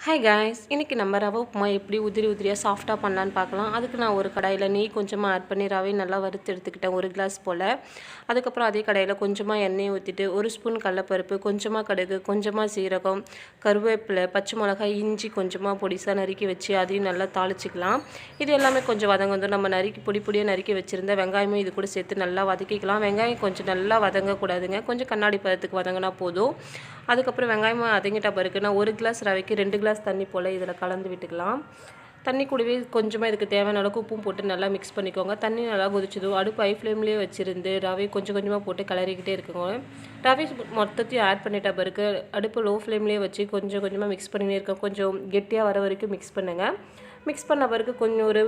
Hi guys, இன்றைக்கி நம்ம ரவை உப்புமா எப்படி உதிரி உதிரியாக சாஃப்டாக பண்ணலான்னு பார்க்கலாம். அதுக்கு நான் ஒரு கடாயில் நெய் கொஞ்சமாக ஆட் பண்ணி ரவை நல்லா வறுத்து எடுத்துக்கிட்டேன், ஒரு கிளாஸ் போல். அதுக்கப்புறம் அதே கடாயில் கொஞ்சமாக எண்ணெய் ஊற்றிட்டு ஒரு ஸ்பூன் கடலப்பருப்பு, கொஞ்சமாக கடுகு, கொஞ்சமாக சீரகம், கருவேப்பிலை, பச்சை மிளகாய், இஞ்சி கொஞ்சமாக பொடிசாக நறுக்கி வச்சு அதையும் நல்லா தாளிச்சிக்கலாம். இது எல்லாமே கொஞ்சம் வதங்க நம்ம பொடியாக நறுக்கி வச்சுருந்த வெங்காயமும் இது கூட சேர்த்து நல்லா வதக்கிக்கலாம். வெங்காயம் கொஞ்சம் நல்லா வதங்கக்கூடாதுங்க, கொஞ்சம் கண்ணாடி பதத்துக்கு வதங்கினா போதும். அதுக்கப்புறம் வெங்காயமாக வதங்கிட்ட பிறகு நான் ஒரு கிளாஸ் ரவைக்கு 2 கிளாஸ் தண்ணி போல் இதில் கலந்து விட்டுக்கலாம். தண்ணி கூடவே கொஞ்சமாக இதுக்கு தேவையான அளவுக்கு உப்பும் போட்டு நல்லா மிக்ஸ் பண்ணிக்கோங்க. தண்ணி நல்லா கொதிச்சதும் அடுப்பு ஹை ஃப்ளேம்லேயே வச்சுருந்து ரவை கொஞ்சம் கொஞ்சமாக போட்டு கிளறிக்கிட்டே இருக்குங்க. ரவை மொத்தத்தையும் ஆட் பண்ணிட்ட பிறகு அடுப்பு லோ ஃப்ளேம்லேயே வச்சு கொஞ்சம் கொஞ்சமாக மிக்ஸ் பண்ணினே இருக்கோம். கொஞ்சம் கெட்டியாக வர வரைக்கும் மிக்ஸ் பண்ணுங்கள். மிக்ஸ் பண்ண பிறகு கொஞ்சம் ஒரு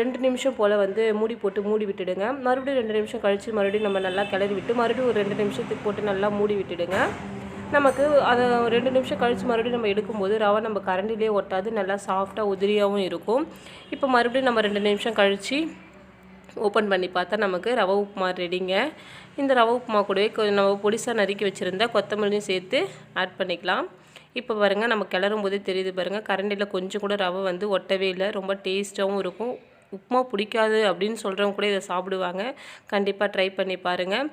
2 நிமிஷம் போல் மூடி போட்டு மூடி விட்டுடுங்க. மறுபடியும் 2 நிமிஷம் கழித்து மறுபடியும் நம்ம நல்லா கிளறி விட்டு மறுபடியும் ஒரு 2 நிமிஷத்துக்கு போட்டு நல்லா மூடி விட்டுடுங்க. நமக்கு அதை 2 நிமிஷம் கழித்து மறுபடியும் நம்ம எடுக்கும்போது ரவை நம்ம கரண்டிலே ஒட்டாது, நல்லா சாஃப்டாக உதிரியாகவும் இருக்கும். இப்போ மறுபடியும் நம்ம 2 நிமிஷம் கழித்து ஓப்பன் பண்ணி பார்த்தா நமக்கு ரவை உப்புமா ரெடிங்க. இந்த ரவை உப்புமா கூடவே நம்ம பொடிசாக நறுக்கி வச்சுருந்தா கொத்தமல்லியும் சேர்த்து ஆட் பண்ணிக்கலாம். இப்போ பாருங்கள், நம்ம கிளறும் போதே தெரியுது பாருங்கள், கரண்டியில் கொஞ்சம் கூட ரவை ஒட்டவே இல்லை. ரொம்ப டேஸ்ட்டாகவும் இருக்கும். உப்புமா பிடிக்காது அப்படின்னு சொல்கிறவங்க கூட இதை சாப்பிடுவாங்க. கண்டிப்பாக ட்ரை பண்ணி பாருங்கள்.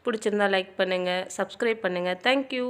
பிடிச்சிருந்தா லைக் பண்ணுங்கள், சப்ஸ்கிரைப் பண்ணுங்கள். தேங்க்யூ.